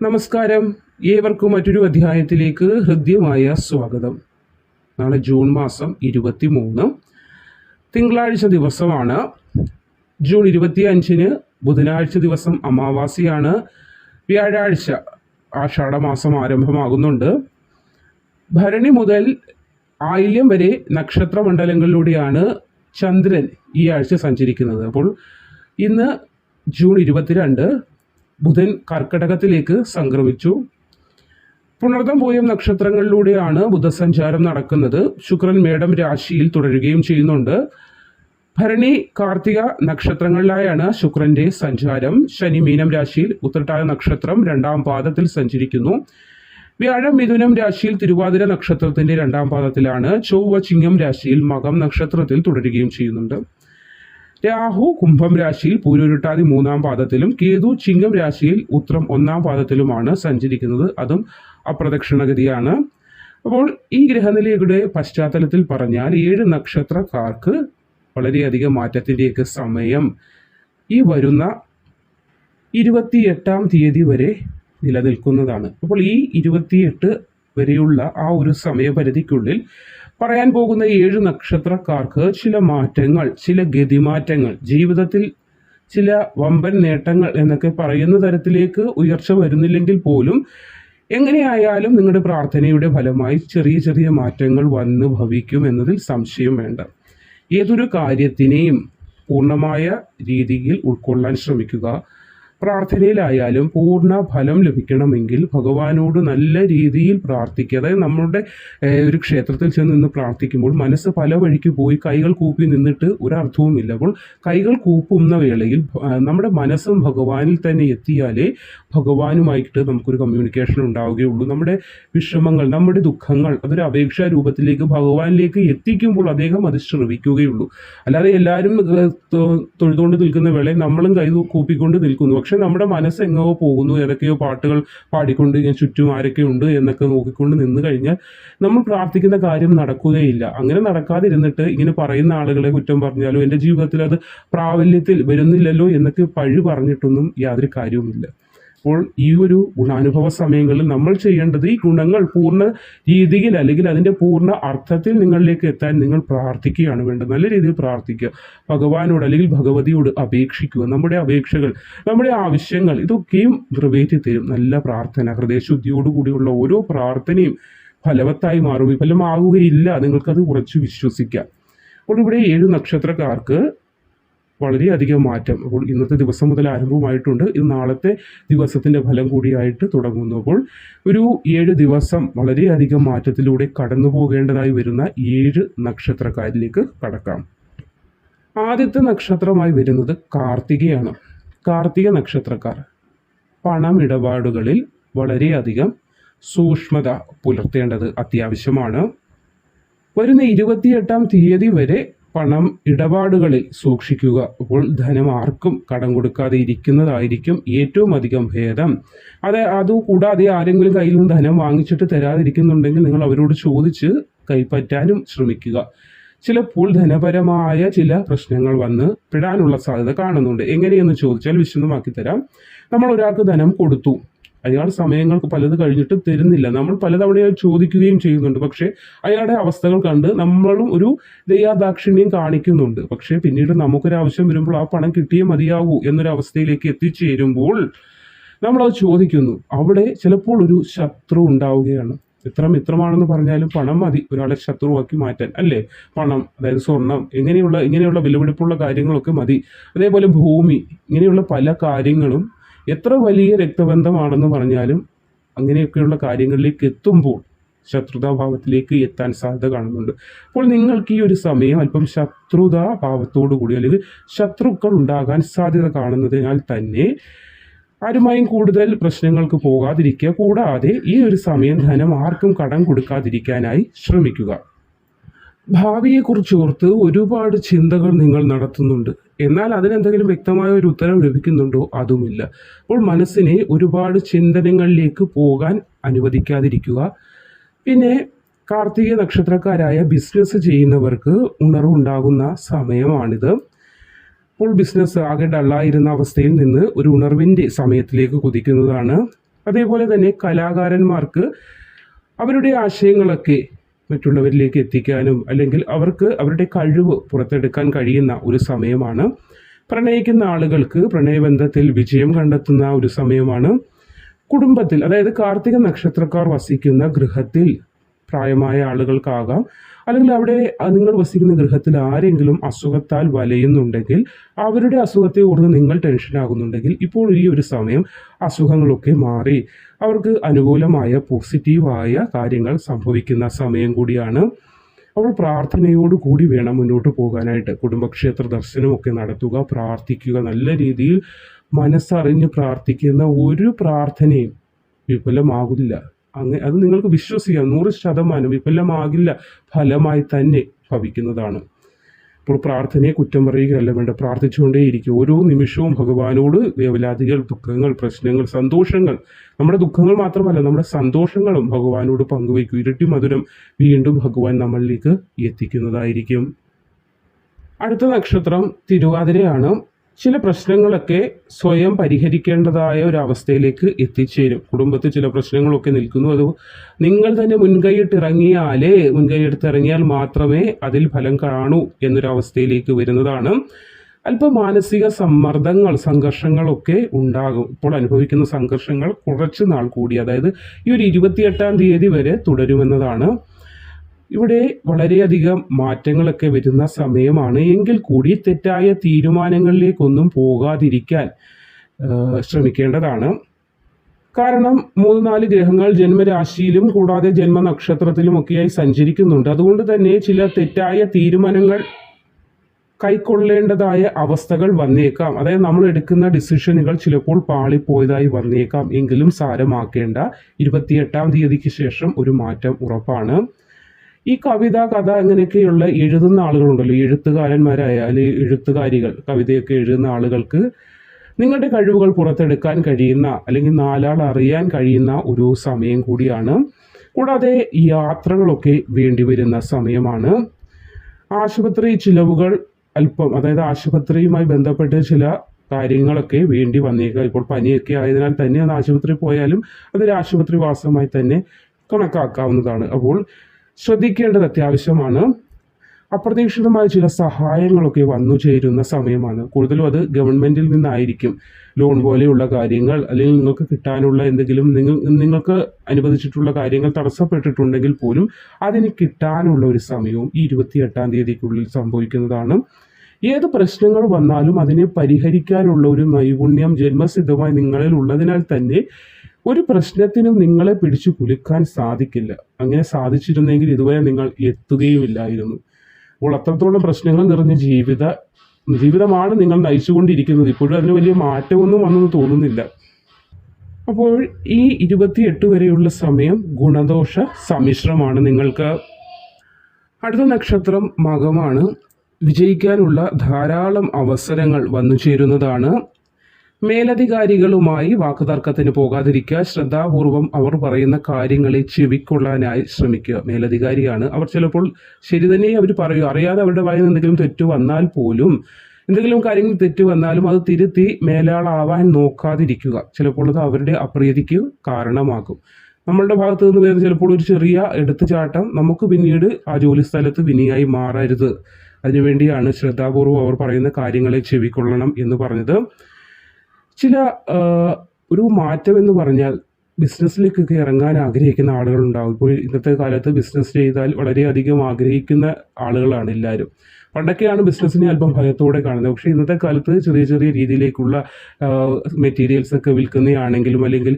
നമസ്കാരം. ഏവർക്കും മറ്റൊരു അധ്യായത്തിലേക്ക് ഹൃദ്യമായ സ്വാഗതം. നാളെ ജൂൺ മാസം 23 തിങ്കളാഴ്ച ദിവസമാണ്. ജൂൺ 25 ബുധനാഴ്ച ദിവസം അമാവാസിയാണ്. വ്യാഴാഴ്ച ആഷാഢമാസം ആരംഭമാകുന്നുണ്ട്. ഭരണി മുതൽ ആയില്യം വരെ നക്ഷത്രമണ്ഡലങ്ങളിലൂടെയാണ് ചന്ദ്രൻ ഈ ആഴ്ച സഞ്ചരിക്കുന്നത്. അപ്പോൾ ഇന്ന് ജൂൺ 22 ബുധൻ കർക്കടകത്തിലേക്ക് സംക്രമിച്ചു. പുണർദം പൂയം നക്ഷത്രങ്ങളിലൂടെയാണ് ബുധസഞ്ചാരം നടക്കുന്നത്. ശുക്രൻ മേടം രാശിയിൽ തുടരുകയും ചെയ്യുന്നുണ്ട്. ഭരണി കാർത്തിക നക്ഷത്രങ്ങളിലായാണ് ശുക്രന്റെ സഞ്ചാരം. ശനി മീനം രാശിയിൽ ഉത്രട്ടാതി നക്ഷത്രം 2ാം പാദത്തിൽ സഞ്ചരിക്കുന്നു. വ്യാഴം മിഥുനം രാശിയിൽ തിരുവാതിര നക്ഷത്രത്തിന്റെ 2ാം പാദത്തിലാണ്. ചൊവ്വ ചിങ്ങം രാശിയിൽ മകം നക്ഷത്രത്തിൽ തുടരുകയും ചെയ്യുന്നുണ്ട്. രാഹു കുംഭം രാശിയിൽ പൂരുരുട്ടാതി 3ാം പാദത്തിലും കേതു ചിങ്ങം രാശിയിൽ ഉത്രം 1ാം പാദത്തിലുമാണ് സഞ്ചരിക്കുന്നത്. അതും അപ്രദക്ഷിണഗതിയാണ്. അപ്പോൾ ഈ ഗ്രഹനിലയുടെ പശ്ചാത്തലത്തിൽ പറഞ്ഞാൽ 7 നക്ഷത്രക്കാർക്ക് വളരെയധികം മാറ്റത്തിൻ്റെയൊക്കെ സമയം ഈ വരുന്ന 28ാം തീയതി വരെ നിലനിൽക്കുന്നതാണ്. അപ്പോൾ ഈ 28 വരെയുള്ള ആ ഒരു സമയപരിധിക്കുള്ളിൽ പറയാൻ പോകുന്ന 7 നക്ഷത്രക്കാർക്ക് ചില മാറ്റങ്ങൾ, ചില ഗതിമാറ്റങ്ങൾ, ജീവിതത്തിൽ ചില വമ്പൻ നേട്ടങ്ങൾ എന്നൊക്കെ പറയുന്ന തരത്തിലേക്ക് ഉയർച്ച വരുന്നില്ലെങ്കിൽ പോലും എങ്ങനെയായാലും നിങ്ങളുടെ പ്രാർത്ഥനയുടെ ഫലമായി ചെറിയ ചെറിയ മാറ്റങ്ങൾ വന്ന് ഭവിക്കും എന്നതിൽ സംശയം വേണ്ട. ഏതൊരു കാര്യത്തിനെയും പൂർണ്ണമായ രീതിയിൽ ഉൾക്കൊള്ളാൻ ശ്രമിക്കുക. പ്രാർത്ഥനയിലായാലും പൂർണ്ണ ഫലം ലഭിക്കണമെങ്കിൽ ഭഗവാനോട് നല്ല രീതിയിൽ പ്രാർത്ഥിക്കുക. അതായത് നമ്മളുടെ ഒരു ക്ഷേത്രത്തിൽ ചെന്ന് നിന്ന് പ്രാർത്ഥിക്കുമ്പോൾ മനസ്സ് പല വഴിക്ക് പോയി കൈകൾ കൂപ്പി നിന്നിട്ട് ഒരർത്ഥവുമില്ല. അപ്പോൾ കൈകൾ കൂപ്പുന്ന വേളയിൽ നമ്മുടെ മനസ്സും ഭഗവാനിൽ തന്നെ എത്തിയാലേ ഭഗവാനുമായിട്ട് നമുക്കൊരു കമ്മ്യൂണിക്കേഷൻ ഉണ്ടാവുകയുള്ളൂ. നമ്മുടെ വിഷമങ്ങൾ, നമ്മുടെ ദുഃഖങ്ങൾ അതൊരു അപേക്ഷാ രൂപത്തിലേക്ക് ഭഗവാനിലേക്ക് എത്തിക്കുമ്പോൾ അദ്ദേഹം അത് ശ്രവിക്കുകയുള്ളൂ. അല്ലാതെ എല്ലാവരും തൊഴുതുകൊണ്ട് നിൽക്കുന്ന വേളയിൽ നമ്മളും കൈ കൂപ്പിക്കൊണ്ട് നിൽക്കുന്നു. പക്ഷെ നമ്മുടെ മനസ്സ് എങ്ങോ പോകുന്നു, ഏതൊക്കെയോ പാട്ടുകൾ പാടിക്കൊണ്ട് ചുറ്റും ആരൊക്കെ ഉണ്ട് എന്നൊക്കെ നോക്കിക്കൊണ്ട് നിന്ന് കഴിഞ്ഞാൽ നമ്മൾ പ്രാർത്ഥിക്കുന്ന കാര്യം നടക്കുകയില്ല. അങ്ങനെ നടക്കാതിരുന്നിട്ട് ഇങ്ങനെ പറയുന്ന ആളുകളെ കുറ്റം പറഞ്ഞാലോ എൻ്റെ ജീവിതത്തിൽ അത് പ്രാബല്യത്തിൽ വരുന്നില്ലല്ലോ എന്നൊക്കെ പഴി പറഞ്ഞിട്ടൊന്നും യാതൊരു കാര്യവുമില്ല. അപ്പോൾ ഈ ഒരു ഗുണാനുഭവ സമയങ്ങളിൽ നമ്മൾ ചെയ്യേണ്ടത് ഈ ഗുണങ്ങൾ പൂർണ്ണ രീതിയിൽ അല്ലെങ്കിൽ അതിൻ്റെ പൂർണ്ണ അർത്ഥത്തിൽ നിങ്ങളിലേക്ക് എത്താൻ നിങ്ങൾ പ്രാർത്ഥിക്കുകയാണ് വേണ്ടത്. നല്ല രീതിയിൽ പ്രാർത്ഥിക്കുക. ഭഗവാനോട് അല്ലെങ്കിൽ ഭഗവതിയോട് അപേക്ഷിക്കുക. നമ്മുടെ അപേക്ഷകൾ, നമ്മുടെ ആവശ്യങ്ങൾ ഇതൊക്കെയും നിറവേറ്റി തരും. നല്ല പ്രാർത്ഥന, ഹൃദയശുദ്ധിയോടുകൂടിയുള്ള ഓരോ പ്രാർത്ഥനയും ഫലവത്തായി മാറും. വിഫലമാകുകയില്ല. നിങ്ങൾക്കത് ഉറച്ചു വിശ്വസിക്കാം. അപ്പോൾ ഇവിടെ 7 നക്ഷത്രക്കാർക്ക് വളരെയധികം മാറ്റം അപ്പോൾ ഇന്നത്തെ ദിവസം മുതൽ ആരംഭമായിട്ടുണ്ട്. ഇത് നാളത്തെ ദിവസത്തിൻ്റെ ഫലം കൂടിയായിട്ട് തുടങ്ങുന്നു. അപ്പോൾ ഒരു 7 ദിവസം വളരെയധികം മാറ്റത്തിലൂടെ കടന്നു പോകേണ്ടതായി വരുന്ന 7 നക്ഷത്രക്കാരിലേക്ക് കടക്കാം. ആദ്യത്തെ നക്ഷത്രമായി വരുന്നത് കാർത്തികയാണ്. കാർത്തിക നക്ഷത്രക്കാർ പണമിടപാടുകളിൽ വളരെയധികം സൂക്ഷ്മത പുലർത്തേണ്ടത് അത്യാവശ്യമാണ്. വരുന്ന 28ാം തീയതി വരെ പണം ഇടപാടുകളിൽ സൂക്ഷിക്കുക. അപ്പോൾ ധനം ആർക്കും കടം കൊടുക്കാതെ ഇരിക്കുന്നതായിരിക്കും ഏറ്റവും അധികം ഭേദം. അതുകൂടാതെ ആരെങ്കിലും കയ്യിൽ നിന്ന് ധനം വാങ്ങിച്ചിട്ട് തരാതിരിക്കുന്നുണ്ടെങ്കിൽ നിങ്ങൾ അവരോട് ചോദിച്ച് കൈപ്പറ്റാനും ശ്രമിക്കുക. ചിലപ്പോൾ ധനപരമായ ചില പ്രശ്നങ്ങൾ വന്ന് പെടാനുള്ള സാധ്യത കാണുന്നുണ്ട്. എങ്ങനെയെന്ന് ചോദിച്ചാൽ വിശദമാക്കി തരാം. നമ്മൾ ഒരാൾക്ക് ധനം കൊടുത്തു, അയാൾ സമയങ്ങൾക്ക് പലത് കഴിഞ്ഞിട്ട് തരുന്നില്ല. നമ്മൾ പലതവണ ചോദിക്കുകയും ചെയ്യുന്നുണ്ട്. പക്ഷേ അയാളുടെ അവസ്ഥകൾ കണ്ട് നമ്മളും ഒരു ദയാദാക്ഷിണ്യം കാണിക്കുന്നുണ്ട്. പക്ഷേ പിന്നീട് നമുക്കൊരാവശ്യം വരുമ്പോൾ ആ പണം കിട്ടിയേ മതിയാവൂ എന്നൊരവസ്ഥയിലേക്ക് എത്തിച്ചേരുമ്പോൾ നമ്മളത് ചോദിക്കുന്നു. അവിടെ ചിലപ്പോൾ ഒരു ശത്രു ഉണ്ടാവുകയാണ്. എത്ര മിത്രമാണെന്ന് പറഞ്ഞാലും പണം മതി ഒരാളെ ശത്രുവാക്കി മാറ്റാൻ, അല്ലേ? പണം, അതായത് സ്വർണം, ഇങ്ങനെയുള്ള വിലപിടിപ്പുള്ള കാര്യങ്ങളൊക്കെ മതി. അതേപോലെ ഭൂമി, ഇങ്ങനെയുള്ള പല കാര്യങ്ങളും എത്ര വലിയ രക്തബന്ധമാണെന്ന് പറഞ്ഞാലും അങ്ങനെയൊക്കെയുള്ള കാര്യങ്ങളിലേക്ക് എത്തുമ്പോൾ ശത്രുതാഭാവത്തിലേക്ക് എത്താൻ സാധ്യത കാണുന്നുണ്ട്. അപ്പോൾ നിങ്ങൾക്ക് ഈ ഒരു സമയം അല്പം ശത്രുതാഭാവത്തോടു കൂടി അല്ലെങ്കിൽ ശത്രുക്കൾ ഉണ്ടാകാൻ സാധ്യത കാണുന്നതിനാൽ തന്നെ ആരുമായും കൂടുതൽ പ്രശ്നങ്ങൾക്ക് പോകാതിരിക്കുക. കൂടാതെ ഈ ഒരു സമയം ധനം ആർക്കും കടം കൊടുക്കാതിരിക്കാനായി ശ്രമിക്കുക. ഭാവിയെക്കുറിച്ച് ഓർത്ത് ഒരുപാട് ചിന്തകൾ നിങ്ങൾ നടത്തുന്നുണ്ട്. എന്നാൽ അതിനെന്തെങ്കിലും വ്യക്തമായ ഒരു ഉത്തരം ലഭിക്കുന്നുണ്ടോ? അതുമില്ല. അപ്പോൾ മനസ്സിനെ ഒരുപാട് ചിന്തനങ്ങളിലേക്ക് പോകാൻ അനുവദിക്കാതിരിക്കുക. പിന്നെ കാർത്തിക നക്ഷത്രക്കാരായ ബിസിനസ് ചെയ്യുന്നവർക്ക് ഉണർവുണ്ടാകുന്ന സമയമാണിത്. ഇപ്പോൾ ബിസിനസ് ആകെ ഡള്ളായിരുന്ന അവസ്ഥയിൽ നിന്ന് ഒരു ഉണർവിൻ്റെ സമയത്തിലേക്ക് കുതിക്കുന്നതാണ്. അതേപോലെ തന്നെ കലാകാരന്മാർക്ക് അവരുടെ ആശയങ്ങളൊക്കെ മറ്റുള്ളവരിലേക്ക് എത്തിക്കാനും അല്ലെങ്കിൽ അവർക്ക് അവരുടെ കഴിവ് പുറത്തെടുക്കാൻ കഴിയുന്ന ഒരു സമയമാണ്. പ്രണയിക്കുന്ന ആളുകൾക്ക് പ്രണയബന്ധത്തിൽ വിജയം കണ്ടെത്തുന്ന ഒരു സമയമാണ്. കുടുംബത്തിൽ, അതായത് കാർത്തിക നക്ഷത്രക്കാർ വസിക്കുന്ന ഗൃഹത്തിൽ പ്രായമായ ആളുകൾക്കാകാം, അല്ലെങ്കിൽ അവിടെ നിങ്ങൾ വസിക്കുന്ന ഗൃഹത്തിൽ ആരെങ്കിലും അസുഖത്താൽ വലയുന്നുണ്ടെങ്കിൽ, അവരുടെ അസുഖത്തെ ഓർത്ത് നിങ്ങൾ ടെൻഷനാകുന്നുണ്ടെങ്കിൽ, ഇപ്പോൾ ഈ ഒരു സമയം അസുഖങ്ങളൊക്കെ മാറി അവർക്ക് അനുകൂലമായ പോസിറ്റീവായ കാര്യങ്ങൾ സംഭവിക്കുന്ന സമയം കൂടിയാണ്. അപ്പോൾ പ്രാർത്ഥനയോടുകൂടി വേണം മുന്നോട്ട് പോകാനായിട്ട്. കുടുംബക്ഷേത്ര ദർശനമൊക്കെ നടത്തുക, പ്രാർത്ഥിക്കുക. നല്ല രീതിയിൽ മനസ്സറിഞ്ഞ് പ്രാർത്ഥിക്കുന്ന ഒരു പ്രാർത്ഥനയും വിഫലമാകില്ല. അത് നിങ്ങൾക്ക് വിശ്വസിക്കാം. 100% വിഫലമാകില്ല, ഫലമായി തന്നെ ഭവിക്കുന്നതാണ്. അപ്പോൾ പ്രാർത്ഥനയെ കുറ്റം പറയുകയല്ല വേണ്ട, പ്രാർത്ഥിച്ചുകൊണ്ടേയിരിക്കും. ഓരോ നിമിഷവും ഭഗവാനോട് വേവലാതികൾ, ദുഃഖങ്ങൾ, പ്രശ്നങ്ങൾ, സന്തോഷങ്ങൾ, നമ്മുടെ ദുഃഖങ്ങൾ മാത്രമല്ല നമ്മുടെ സന്തോഷങ്ങളും ഭഗവാനോട് പങ്കുവയ്ക്കും. ഇരട്ടി മധുരം വീണ്ടും ഭഗവാൻ നമ്മളിലേക്ക് എത്തിക്കുന്നതായിരിക്കും. അടുത്ത നക്ഷത്രം തിരുവാതിരയാണ്. ചില പ്രശ്നങ്ങളൊക്കെ സ്വയം പരിഹരിക്കേണ്ടതായ ഒരു അവസ്ഥയിലേക്ക് എത്തിച്ചേരും. കുടുംബത്തിൽ ചില പ്രശ്നങ്ങളൊക്കെ നിൽക്കുന്നു, അത് നിങ്ങൾ തന്നെ മുൻകൈയെടുത്തിറങ്ങിയാൽ മാത്രമേ അതിൽ ഫലം കാണൂ എന്നൊരവസ്ഥയിലേക്ക് വരുന്നതാണ്. അല്പം മാനസിക സമ്മർദ്ദങ്ങൾ, സംഘർഷങ്ങളൊക്കെ ഉണ്ടാകും. ഇപ്പോൾ അനുഭവിക്കുന്ന സംഘർഷങ്ങൾ കുറച്ച് നാൾ കൂടി, അതായത് ഈ ഒരു 28-ാം തീയതി വരെ തുടരുമെന്നതാണ്. ഇവിടെ വളരെയധികം മാറ്റങ്ങളൊക്കെ വരുന്ന സമയമാണ്. എങ്കിൽ കൂടി തെറ്റായ തീരുമാനങ്ങളിലേക്കൊന്നും പോകാതിരിക്കാൻ ശ്രമിക്കേണ്ടതാണ്. കാരണം 3-4 ഗ്രഹങ്ങൾ ജന്മരാശിയിലും കൂടാതെ ജന്മനക്ഷത്രത്തിലുമൊക്കെയായി സഞ്ചരിക്കുന്നുണ്ട്. അതുകൊണ്ട് തന്നെ ചില തെറ്റായ തീരുമാനങ്ങൾ കൈക്കൊള്ളേണ്ടതായ അവസ്ഥകൾ വന്നേക്കാം. അതായത് നമ്മൾ എടുക്കുന്ന ഡിസിഷനുകൾ ചിലപ്പോൾ പാളിപ്പോയതായി വന്നേക്കാം. എങ്കിലും സാരമാക്കേണ്ട, 28-ാം തീയതിക്ക് ശേഷം ഒരു മാറ്റം ഉറപ്പാണ്. ഈ കവിത, കഥ അങ്ങനെയൊക്കെയുള്ള എഴുതുന്ന ആളുകളുണ്ടല്ലോ, എഴുത്തുകാരന്മാരായ അല്ലെങ്കിൽ എഴുത്തുകാരികൾ, കവിതയൊക്കെ എഴുതുന്ന ആളുകൾക്ക് നിങ്ങളുടെ കഴിവുകൾ പുറത്തെടുക്കാൻ കഴിയുന്ന അല്ലെങ്കിൽ നാലാൾ അറിയാൻ കഴിയുന്ന ഒരു സമയം കൂടിയാണ്. കൂടാതെ യാത്രകളൊക്കെ വേണ്ടിവരുന്ന സമയമാണ്. ആശുപത്രി ചിലവുകൾ അല്പം, അതായത് ആശുപത്രിയുമായി ബന്ധപ്പെട്ട് ചില കാര്യങ്ങളൊക്കെ വേണ്ടി വന്നേക്കാം. ഇപ്പോൾ പനിയൊക്കെ ആയതിനാൽ തന്നെ അത് ആശുപത്രിയിൽ പോയാലും അതൊരു ആശുപത്രി വാസമായി തന്നെ കണക്കാക്കാവുന്നതാണ്. അപ്പോൾ ശ്രദ്ധിക്കേണ്ടത് അത്യാവശ്യമാണ്. അപ്രതീക്ഷിതമായ ചില സഹായങ്ങളൊക്കെ വന്നു ചേരുന്ന സമയമാണ്. കൂടുതലും അത് ഗവൺമെന്റിൽ നിന്നായിരിക്കും. ലോൺ പോലെയുള്ള കാര്യങ്ങൾ, അല്ലെങ്കിൽ നിങ്ങൾക്ക് കിട്ടാനുള്ള എന്തെങ്കിലും, നിങ്ങൾക്ക് അനുവദിച്ചിട്ടുള്ള കാര്യങ്ങൾ തടസ്സപ്പെട്ടിട്ടുണ്ടെങ്കിൽ പോലും അതിന് കിട്ടാനുള്ള ഒരു സമയവും ഈ 28-ാം തീയതിക്കുള്ളിൽ സംഭവിക്കുന്നതാണ്. ഏത് പ്രശ്നങ്ങൾ വന്നാലും അതിനെ പരിഹരിക്കാനുള്ള ഒരു നൈപുണ്യം ജന്മസിദ്ധമായി നിങ്ങളിൽ ഉള്ളതിനാൽ തന്നെ ഒരു പ്രശ്നത്തിനും നിങ്ങളെ പിടിച്ചു കുലുക്കാൻ സാധിക്കില്ല. അങ്ങനെ സാധിച്ചിരുന്നെങ്കിൽ ഇതുവരെ നിങ്ങൾ എത്തുകയുമില്ലായിരുന്നു. അപ്പോൾ അത്രത്തോളം പ്രശ്നങ്ങൾ നിറഞ്ഞ ജീവിതമാണ് നിങ്ങൾ നയിച്ചുകൊണ്ടിരിക്കുന്നത്. ഇപ്പോഴും അതിന് വലിയ മാറ്റമൊന്നും വന്നെന്ന് തോന്നുന്നില്ല. അപ്പോൾ ഈ 28 വരെയുള്ള സമയം ഗുണദോഷ സമ്മിശ്രമാണ് നിങ്ങൾക്ക്. അടുത്ത നക്ഷത്രം മകമാണ്. വിജയിക്കാനുള്ള ധാരാളം അവസരങ്ങൾ വന്നു ചേരുന്നതാണ്. മേലധികാരികളുമായി വാക്കുതർക്കത്തിന് പോകാതിരിക്കുക. ശ്രദ്ധാപൂർവം അവർ പറയുന്ന കാര്യങ്ങളെ ചെവിക്കൊള്ളാനായി ശ്രമിക്കുക. മേലധികാരിയാണ്, അവർ ചിലപ്പോൾ ശരി തന്നെ അവർ പറയൂ, അറിയാതെ അവരുടെ വായിൽ നിന്ന് എന്തെങ്കിലും തെറ്റ് വന്നാൽ പോലും, എന്തെങ്കിലും കാര്യങ്ങൾ തെറ്റ് വന്നാലും അത് തിരുത്തി മേലാളാവാൻ നോക്കാതിരിക്കുക. ചിലപ്പോൾ അത് അവരുടെ അപ്രീതിക്ക് കാരണമാകും. നമ്മളുടെ ഭാഗത്ത് നിന്ന് വരുന്ന ചിലപ്പോൾ ഒരു ചെറിയ എടുത്തുചാട്ടം നമുക്ക് പിന്നീട് ആ ജോലി സ്ഥലത്ത് വിനിയായി മാറരുത്. അതിനുവേണ്ടിയാണ് ശ്രദ്ധാപൂർവം അവർ പറയുന്ന കാര്യങ്ങളെ ചെവിക്കൊള്ളണം എന്ന് പറഞ്ഞത്. ചില ഒരു മാറ്റം എന്ന് പറഞ്ഞാൽ ബിസിനസ്സിലേക്കൊക്കെ ഇറങ്ങാൻ ആഗ്രഹിക്കുന്ന ആളുകളുണ്ടാവും. ഇപ്പോൾ ഇന്നത്തെ കാലത്ത് ബിസിനസ് ചെയ്താൽ വളരെയധികം ആഗ്രഹിക്കുന്ന ആളുകളാണ് എല്ലാവരും. പണ്ടൊക്കെയാണ് ബിസിനസ്സിനെ അല്പം ഭയത്തോടെ കാണുന്നത്. പക്ഷേ ഇന്നത്തെ കാലത്ത് ചെറിയ ചെറിയ രീതിയിലേക്കുള്ള മെറ്റീരിയൽസ് ഒക്കെ വിൽക്കുന്നതാണെങ്കിലും അല്ലെങ്കിൽ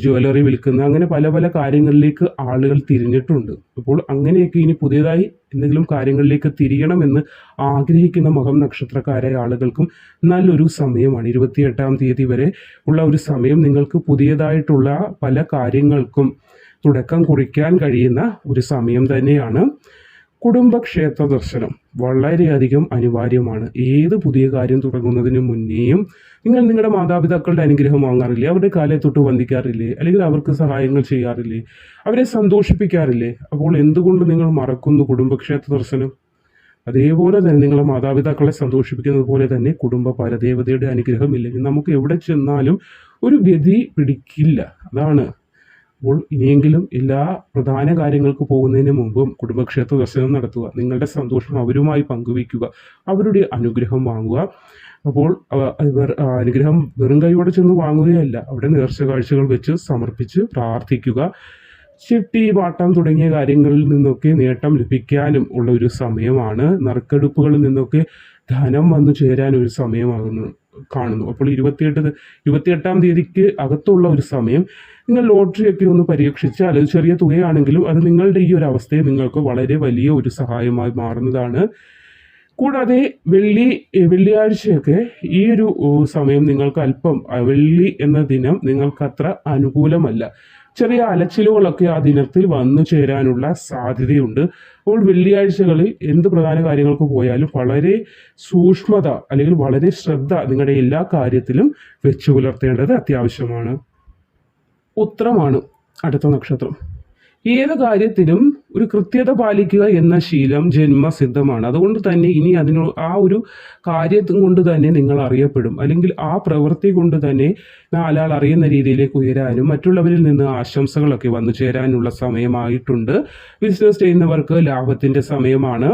ജ്വല്ലറി വിൽക്കുന്ന, അങ്ങനെ പല പല കാര്യങ്ങളിലേക്ക് ആളുകൾ തിരിഞ്ഞിട്ടുണ്ട്. അപ്പോൾ അങ്ങനെയൊക്കെ ഇനി പുതിയതായി എന്തെങ്കിലും കാര്യങ്ങളിലേക്ക് തിരിയണമെന്ന് ആഗ്രഹിക്കുന്ന മകം നക്ഷത്രക്കാരായ ആളുകൾക്കും നല്ലൊരു സമയമാണ്. 28-ാം തീയതി വരെ ഉള്ള ഒരു സമയം നിങ്ങൾക്ക് പുതിയതായിട്ടുള്ള പല കാര്യങ്ങൾക്കും തുടക്കം കുറിക്കാൻ കഴിയുന്ന ഒരു സമയം തന്നെയാണ്. കുടുംബക്ഷേത്ര ദർശനം വളരെയധികം അനിവാര്യമാണ്. ഏത് പുതിയ കാര്യം തുടങ്ങുന്നതിന് മുന്നേയും നിങ്ങൾ നിങ്ങളുടെ മാതാപിതാക്കളുടെ അനുഗ്രഹം വാങ്ങാറില്ലേ? അവരുടെ കാലെ തൊട്ട് വന്ദിക്കാറില്ലേ? അല്ലെങ്കിൽ അവർക്ക് സഹായങ്ങൾ ചെയ്യാറില്ലേ? അവരെ സന്തോഷിപ്പിക്കാറില്ലേ? അപ്പോൾ എന്തുകൊണ്ട് നിങ്ങൾ മറക്കുന്നു കുടുംബക്ഷേത്ര ദർശനം? അതേപോലെ തന്നെ നിങ്ങളെ മാതാപിതാക്കളെ സന്തോഷിപ്പിക്കുന്നത് പോലെ തന്നെ കുടുംബ പരദേവതയുടെ അനുഗ്രഹം ഇല്ലെങ്കിൽ നമുക്ക് എവിടെ ചെന്നാലും ഒരു ഗതി പിടിക്കില്ല. അതാണ്. അപ്പോൾ ഇനിയെങ്കിലും എല്ലാ പ്രധാന കാര്യങ്ങൾക്ക് പോകുന്നതിന് മുമ്പും കുടുംബക്ഷേത്ര ദർശനം നടത്തുക, നിങ്ങളുടെ സന്തോഷം അവരുമായി പങ്കുവയ്ക്കുക, അവരുടെ അനുഗ്രഹം വാങ്ങുക. അപ്പോൾ അനുഗ്രഹം വെറും കൈയോടെ ചെന്ന് വാങ്ങുകയല്ല, അവിടെ നേർച്ച കാഴ്ചകൾ വെച്ച് സമർപ്പിച്ച് പ്രാർത്ഥിക്കുക. ചിട്ടി പാട്ടം തുടങ്ങിയ കാര്യങ്ങളിൽ നിന്നൊക്കെ നേട്ടം ലഭിക്കാനും ഉള്ള ഒരു സമയമാണ്. നറുക്കെടുപ്പുകളിൽ നിന്നൊക്കെ ധനം വന്നു ചേരാൻ ഒരു സമയമാകുന്നു കാണുന്നു. അപ്പോൾ 28-ാം തീയതിക്ക് അകത്തുള്ള ഒരു സമയം നിങ്ങൾ ലോട്ടറിയൊക്കെ ഒന്ന് പരീക്ഷിച്ചാൽ, അത് ചെറിയ തുകയാണെങ്കിലും അത് നിങ്ങളുടെ ഈ ഒരു അവസ്ഥയെ നിങ്ങൾക്ക് വളരെ വലിയ ഒരു സഹായമായി മാറുന്നതാണ്. കൂടാതെ വെള്ളിയാഴ്ചയൊക്കെ ഈ ഒരു സമയം നിങ്ങൾക്ക് അല്പം, വെള്ളി എന്ന ദിനം നിങ്ങൾക്കത്ര അനുകൂലമല്ല. ചെറിയ അലച്ചിലുകളൊക്കെ ആ ദിനത്തിൽ വന്നു ചേരാനുള്ള സാധ്യതയുണ്ട്. അപ്പോൾ വെള്ളിയാഴ്ചകളിൽ എന്ത് പ്രധാന കാര്യങ്ങൾക്ക് പോയാലും വളരെ സൂക്ഷ്മത അല്ലെങ്കിൽ വളരെ ശ്രദ്ധ നിങ്ങളുടെ എല്ലാ കാര്യത്തിലും വെച്ചു പുലർത്തേണ്ടത് അത്യാവശ്യമാണ്. ഉത്തരമാണ് അടുത്ത നക്ഷത്രം. ഏത് കാര്യത്തിനും ഒരു കൃത്യത പാലിക്കുക എന്ന ശീലം ജന്മസിദ്ധമാണ്. അതുകൊണ്ട് തന്നെ ഇനി ആ ഒരു കാര്യത്തും കൊണ്ട് തന്നെ നിങ്ങൾ അറിയപ്പെടും, അല്ലെങ്കിൽ ആ പ്രവൃത്തി കൊണ്ട് തന്നെ നാലാൾ അറിയുന്ന രീതിയിലേക്ക് ഉയരാനും മറ്റുള്ളവരിൽ നിന്ന് ആശംസകളൊക്കെ വന്നു ചേരാനുള്ള സമയമായിട്ടുണ്ട്. ബിസിനസ് ചെയ്യുന്നവർക്ക് ലാഭത്തിൻ്റെ സമയമാണ്.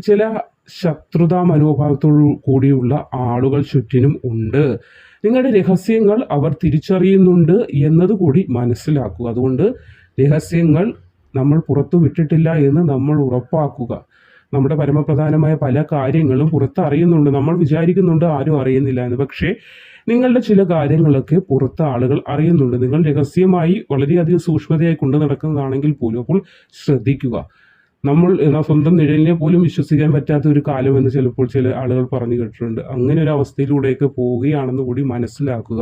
ചില ശത്രുതാ മനോഭാവത്തോടു കൂടിയുള്ള ആളുകൾ ചുറ്റിനും ഉണ്ട്. നിങ്ങളുടെ രഹസ്യങ്ങൾ അവർ തിരിച്ചറിയുന്നുണ്ട് എന്നതുകൂടി മനസ്സിലാക്കുക. അതുകൊണ്ട് രഹസ്യങ്ങൾ നമ്മൾ പുറത്തു വിട്ടിട്ടില്ല എന്ന് നമ്മൾ ഉറപ്പാക്കുക. നമ്മുടെ പരമപ്രധാനമായ പല കാര്യങ്ങളും പുറത്ത് അറിയുന്നുണ്ട്, നമ്മൾ വിചാരിക്കുന്നുണ്ട് ആരും അറിയുന്നില്ല എന്ന്. പക്ഷേ നിങ്ങളുടെ ചില കാര്യങ്ങളൊക്കെ പുറത്ത് ആളുകൾ അറിയുന്നുണ്ട്. നിങ്ങൾ രഹസ്യമായി വളരെയധികം സൂക്ഷ്മതയായി കൊണ്ടു നടക്കുന്നതാണെങ്കിൽ പോലും അപ്പോൾ ശ്രദ്ധിക്കുക. നമ്മൾ സ്വന്തം നിഴലിനെ പോലും വിശ്വസിക്കാൻ പറ്റാത്ത ഒരു കാലമെന്ന് ചിലപ്പോൾ ചില ആളുകൾ പറഞ്ഞു കേട്ടിട്ടുണ്ട്. അങ്ങനെ ഒരു അവസ്ഥയിലൂടെയൊക്കെ പോവുകയാണെന്ന് കൂടി മനസ്സിലാക്കുക.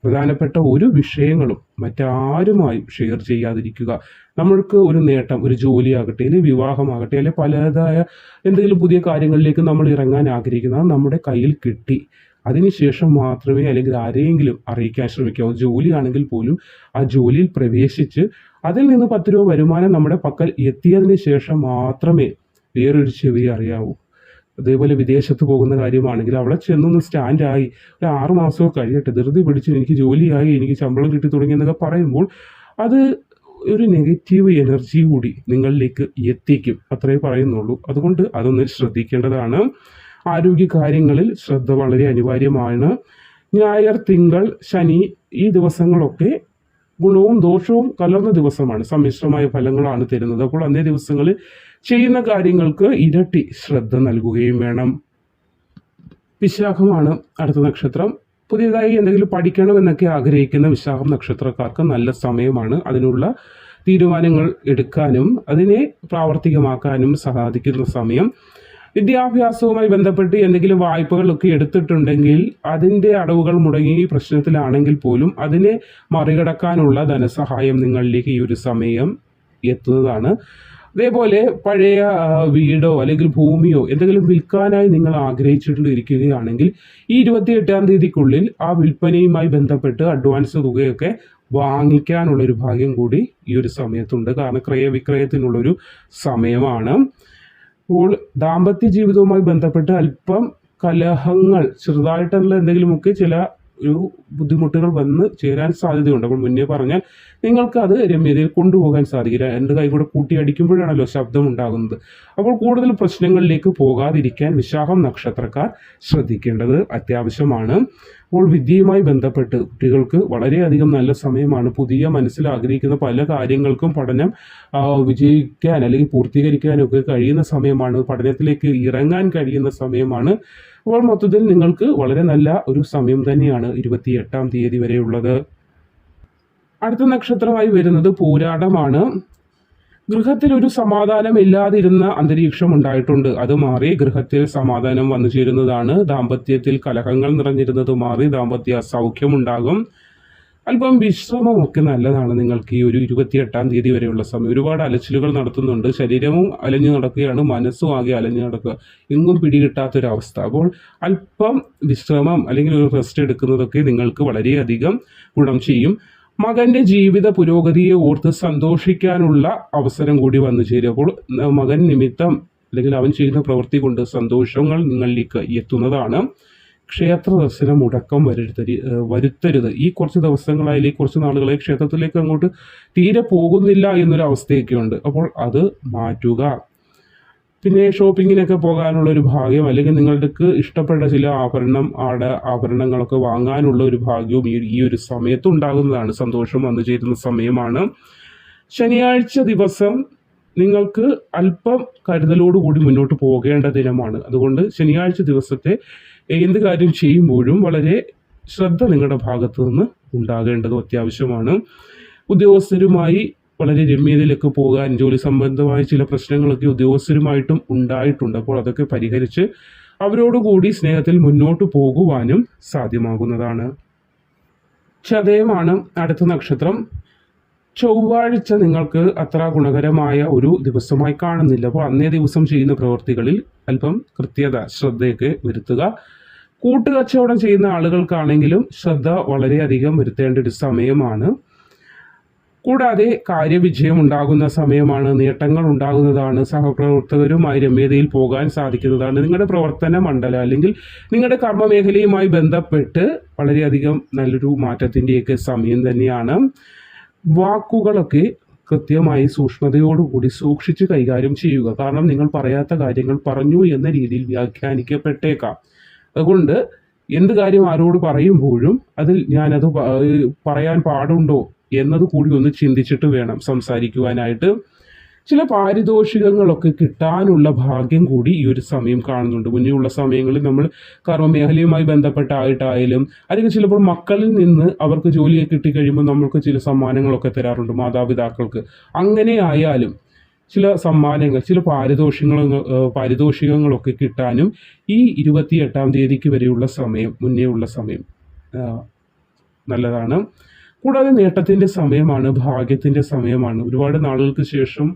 പ്രധാനപ്പെട്ട ഒരു വിഷയങ്ങളും മറ്റാരുമായും ഷെയർ ചെയ്യാതിരിക്കുക. നമ്മൾക്ക് ഒരു നേട്ടം, ഒരു ജോലിയാകട്ടെ, അല്ലെങ്കിൽ വിവാഹമാകട്ടെ, അല്ലെങ്കിൽ പലതായ എന്തെങ്കിലും പുതിയ കാര്യങ്ങളിലേക്ക് നമ്മൾ ഇറങ്ങാൻ ആഗ്രഹിക്കുന്നത് നമ്മുടെ കയ്യിൽ കിട്ടി, അതിനുശേഷം മാത്രമേ അല്ലെങ്കിൽ ആരെയെങ്കിലും അറിയിക്കാൻ ശ്രമിക്കാവൂ. ജോലിയാണെങ്കിൽ പോലും ആ ജോലിയിൽ പ്രവേശിച്ച് അതിൽ നിന്ന് 10 രൂപ വരുമാനം നമ്മുടെ പക്കൽ എത്തിയതിന് ശേഷം മാത്രമേ വേറൊരു ചെവി അറിയാവൂ. അതേപോലെ വിദേശത്ത് പോകുന്ന കാര്യമാണെങ്കിൽ അവിടെ ചെന്നൊന്ന് സ്റ്റാൻഡായി ഒരു 6 മാസമോ കഴിയട്ടെ, ധൃതി പിടിച്ച് എനിക്ക് ജോലിയായി, എനിക്ക് ശമ്പളം കിട്ടി തുടങ്ങി എന്നൊക്കെ പറയുമ്പോൾ അത് ഒരു നെഗറ്റീവ് എനർജി കൂടി നിങ്ങളിലേക്ക് എത്തിക്കും. അത്രേ പറയുന്നുള്ളൂ. അതുകൊണ്ട് അതൊന്ന് ശ്രദ്ധിക്കേണ്ടതാണ്. ആരോഗ്യ കാര്യങ്ങളിൽ ശ്രദ്ധ വളരെ അനിവാര്യമാണ്. ഞായർ, തിങ്കൾ, ശനി ഈ ദിവസങ്ങളൊക്കെ ഗുണവും ദോഷവും കലർന്ന ദിവസമാണ്. സമ്മിശ്രമായ ഫലങ്ങളാണ് തരുന്നത്. അപ്പോൾ അന്നേ ദിവസങ്ങളിൽ ചെയ്യുന്ന കാര്യങ്ങൾക്ക് ഇരട്ടി ശ്രദ്ധ നൽകുകയും വേണം. വിശാഖമാണ് അടുത്ത നക്ഷത്രം. പുതിയതായി എന്തെങ്കിലും പഠിക്കണമെന്നൊക്കെ ആഗ്രഹിക്കുന്ന വിശാഖം നക്ഷത്രക്കാർക്ക് നല്ല സമയമാണ്. അതിനുള്ള തീരുമാനങ്ങൾ എടുക്കാനും അതിനെ പ്രാവർത്തികമാക്കാനും സാധിക്കുന്ന സമയം. വിദ്യാഭ്യാസവുമായി ബന്ധപ്പെട്ട് എന്തെങ്കിലും വായ്പകളൊക്കെ എടുത്തിട്ടുണ്ടെങ്കിൽ അതിൻ്റെ അടവുകൾ മുടങ്ങി പ്രശ്നത്തിലാണെങ്കിൽ പോലും അതിനെ മറികടക്കാനുള്ള ധനസഹായം നിങ്ങളിലേക്ക് ഈ ഒരു സമയം എത്തുന്നതാണ്. അതേപോലെ പഴയ വീടോ അല്ലെങ്കിൽ ഭൂമിയോ എന്തെങ്കിലും വിൽക്കാനായി നിങ്ങൾ ആഗ്രഹിച്ചിരിക്കുകയാണെങ്കിൽ ഈ 28-ാം തീയതിക്കുള്ളിൽ ആ വിൽപ്പനയുമായി ബന്ധപ്പെട്ട് അഡ്വാൻസ് തുകയൊക്കെ വാങ്ങിക്കാനുള്ളൊരു ഭാഗ്യം കൂടി ഈ ഒരു സമയത്തുണ്ട്. കാരണം ക്രയവിക്രയത്തിനുള്ളൊരു സമയമാണ്. അപ്പോൾ ദാമ്പത്യ ജീവിതവുമായി ബന്ധപ്പെട്ട് അല്പം കലഹങ്ങൾ, ചെറുതായിട്ടുള്ള എന്തെങ്കിലുമൊക്കെ ചില ഒരു ബുദ്ധിമുട്ടുകൾ വന്ന് ചേരാൻ സാധ്യതയുണ്ട്. അപ്പോൾ മുന്നേ പറഞ്ഞാൽ നിങ്ങൾക്ക് അത് രമ്യതയിൽ കൊണ്ടുപോകാൻ സാധിക്കില്ല. രണ്ട് കൈ കൂടെ കൂട്ടി അടിക്കുമ്പോഴാണല്ലോ ശബ്ദം ഉണ്ടാകുന്നത്. അപ്പോൾ കൂടുതൽ പ്രശ്നങ്ങളിലേക്ക് പോകാതിരിക്കാൻ വിശാഖം നക്ഷത്രക്കാർ ശ്രദ്ധിക്കേണ്ടത് അത്യാവശ്യമാണ്. അപ്പോൾ വിദ്യയുമായി ബന്ധപ്പെട്ട് കുട്ടികൾക്ക് വളരെയധികം നല്ല സമയമാണ്. പുതിയ മനസ്സിൽ ആഗ്രഹിക്കുന്ന പല കാര്യങ്ങൾക്കും പഠനം വിജയിക്കാൻ അല്ലെങ്കിൽ പൂർത്തീകരിക്കാനൊക്കെ കഴിയുന്ന സമയമാണ്. പഠനത്തിലേക്ക് ഇറങ്ങാൻ കഴിയുന്ന സമയമാണ്. അപ്പോൾ മൊത്തത്തിൽ നിങ്ങൾക്ക് വളരെ നല്ല ഒരു സമയം തന്നെയാണ് 28-ാം തീയതി വരെയുള്ളത്. അടുത്ത നക്ഷത്രമായി വരുന്നത് പൂരാടമാണ്. ഗൃഹത്തിൽ ഒരു സമാധാനം ഇല്ലാതിരുന്ന അന്തരീക്ഷം ഉണ്ടായിട്ടുണ്ട്. അത് മാറി ഗൃഹത്തിൽ സമാധാനം വന്നു ചേരുന്നതാണ്. ദാമ്പത്യത്തിൽ കലഹങ്ങൾ നിറഞ്ഞിരുന്നത് മാറി ദാമ്പത്യ സൗഖ്യമുണ്ടാകും. അല്പം വിശ്രമമൊക്കെ നല്ലതാണ് നിങ്ങൾക്ക് ഈ ഒരു 28-ാം തീയതി വരെയുള്ള സമയം. ഒരുപാട് അലച്ചിലുകൾ നടത്തുന്നുണ്ട്. ശരീരവും അലഞ്ഞു നടക്കുകയാണ്, മനസ്സും ആകെ അലഞ്ഞു നടക്കുക, എങ്ങും പിടികിട്ടാത്തൊരവസ്ഥ. അപ്പോൾ അല്പം വിശ്രമം അല്ലെങ്കിൽ ഒരു റെസ്റ്റ് എടുക്കുന്നതൊക്കെ നിങ്ങൾക്ക് വളരെയധികം ഗുണം ചെയ്യും. മകൻ്റെ ജീവിത പുരോഗതിയെ ഓർത്ത് സന്തോഷിക്കാനുള്ള അവസരം കൂടി വന്നു ചേരും. അപ്പോൾ മകൻ നിമിത്തം അല്ലെങ്കിൽ അവൻ ചെയ്യുന്ന പ്രവൃത്തി കൊണ്ട് സന്തോഷങ്ങൾ നിങ്ങളിലേക്ക് എത്തുന്നതാണ്. ക്ഷേത്ര ദർശനം മുടക്കം വരുത്തരുത്. ഈ കുറച്ച് ദിവസങ്ങളായി കുറച്ച് നാളുകളെ ക്ഷേത്രത്തിലേക്ക് അങ്ങോട്ട് തീരെ പോകുന്നില്ല എന്നൊരു അവസ്ഥയൊക്കെ ഉണ്ട്. അപ്പോൾ അത് മാറ്റുക. പിന്നെ ഷോപ്പിങ്ങിനൊക്കെ പോകാനുള്ള ഒരു ഭാഗ്യം, അല്ലെങ്കിൽ നിങ്ങൾക്ക് ഇഷ്ടപ്പെട്ട ചില ആഭരണങ്ങളൊക്കെ വാങ്ങാനുള്ള ഒരു ഭാഗ്യവും ഈ ഒരു സമയത്ത് ഉണ്ടാകുന്നതാണ്. സന്തോഷം വന്നു ചേരുന്ന സമയമാണ്. ശനിയാഴ്ച ദിവസം നിങ്ങൾക്ക് അല്പം കരുതലോടുകൂടി മുന്നോട്ട് പോകേണ്ട ദിനമാണ്. അതുകൊണ്ട് ശനിയാഴ്ച ദിവസത്തെ എന്ത് കാര്യം ചെയ്യുമ്പോഴും വളരെ ശ്രദ്ധ നിങ്ങളുടെ ഭാഗത്ത് നിന്ന് ഉണ്ടാകേണ്ടതും അത്യാവശ്യമാണ്. ഉദ്യോഗസ്ഥരുമായി വളരെ രമ്യതയിലേക്ക് പോകാൻ, ജോലി സംബന്ധമായ ചില പ്രശ്നങ്ങളൊക്കെ ഉദ്യോഗസ്ഥരുമായിട്ടും ഉണ്ടായിട്ടുണ്ട്. അപ്പോൾ അതൊക്കെ പരിഹരിച്ച് അവരോടുകൂടി സ്നേഹത്തിൽ മുന്നോട്ട് പോകുവാനും സാധ്യമാകുന്നതാണ്. ചതയമാണ് അടുത്ത നക്ഷത്രം. ചൊവ്വാഴ്ച നിങ്ങൾക്ക് അത്ര ഗുണകരമായ ഒരു ദിവസമായി കാണുന്നില്ല. അപ്പോൾ അന്നേ ദിവസം ചെയ്യുന്ന പ്രവൃത്തികളിൽ അല്പം കൃത്യത, ശ്രദ്ധയൊക്കെ വരുത്തുക. കൂട്ടുകച്ചവടം ചെയ്യുന്ന ആളുകൾക്കാണെങ്കിലും ശ്രദ്ധ വളരെയധികം വരുത്തേണ്ട ഒരു സമയമാണ്. കൂടാതെ കാര്യവിജയം ഉണ്ടാകുന്ന സമയമാണ്, നേട്ടങ്ങൾ ഉണ്ടാകുന്നതാണ്, സഹപ്രവർത്തകരുമായി രമ്യതയിൽ പോകാൻ സാധിക്കുന്നതാണ്. നിങ്ങളുടെ പ്രവർത്തന മണ്ഡലം അല്ലെങ്കിൽ നിങ്ങളുടെ കർമ്മമേഖലയുമായി ബന്ധപ്പെട്ട് വളരെയധികം നല്ലൊരു മാറ്റത്തിൻ്റെയൊക്കെ സമയം തന്നെയാണ്. വാക്കുകളൊക്കെ കൃത്യമായി സൂക്ഷ്മതയോടുകൂടി സൂക്ഷിച്ച് കൈകാര്യം ചെയ്യുക. കാരണം നിങ്ങൾ പറയാത്ത കാര്യങ്ങൾ പറഞ്ഞു എന്ന രീതിയിൽ വ്യാഖ്യാനിക്കപ്പെട്ടേക്കാം. അതുകൊണ്ട് എന്ത് കാര്യം ആരോട് പറയുമ്പോഴും അതിൽ ഞാനത് പറയാൻ പാടുണ്ടോ എന്നത് കൂടി ഒന്ന് ചിന്തിച്ചിട്ട് വേണം സംസാരിക്കുവാനായിട്ട്. ചില പാരിതോഷികങ്ങളൊക്കെ കിട്ടാനുള്ള ഭാഗ്യം കൂടി ഈ ഒരു സമയം കാണുന്നുണ്ട്. മുന്നേയുള്ള സമയങ്ങളിൽ നമ്മൾ കർമ്മമേഖലയുമായി ബന്ധപ്പെട്ടായിട്ടായാലും അല്ലെങ്കിൽ ചിലപ്പോൾ മക്കളിൽ നിന്ന് അവർക്ക് ജോലിയൊക്കെ കിട്ടിക്കഴിയുമ്പോൾ നമ്മൾക്ക് ചില സമ്മാനങ്ങളൊക്കെ തരാറുണ്ട് മാതാപിതാക്കൾക്ക്. അങ്ങനെ ആയാലും ചില സമ്മാനങ്ങൾ, ചില പാരിതോഷികങ്ങളൊക്കെ കിട്ടാനും ഈ 28-ാം തീയതിക്ക് വരെയുള്ള സമയം, മുന്നേയുള്ള സമയം നല്ലതാണ്. കൂടാതെ നേട്ടത്തിൻ്റെ സമയമാണ്, ഭാഗ്യത്തിൻ്റെ സമയമാണ്. ഒരുപാട് നാളുകൾക്ക് ശേഷം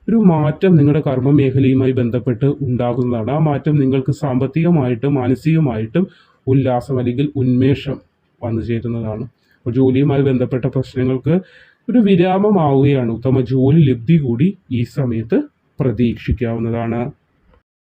ഒരു മാറ്റം നിങ്ങളുടെ കർമ്മ മേഖലയുമായി ബന്ധപ്പെട്ട് ഉണ്ടാകുന്നതാണ്. ആ മാറ്റം നിങ്ങൾക്ക് സാമ്പത്തികമായിട്ടും മാനസികമായിട്ടും ഉല്ലാസം അല്ലെങ്കിൽ ഉന്മേഷം വന്നു ചേരുന്നതാണ്. അപ്പോൾ ജോലിയുമായി ബന്ധപ്പെട്ട പ്രശ്നങ്ങൾക്ക് ഒരു വിരാമമാവുകയാണ്. ഉത്തമ ജോലി ലബ്ധി കൂടി ഈ സമയത്ത് പ്രതീക്ഷിക്കാവുന്നതാണ്.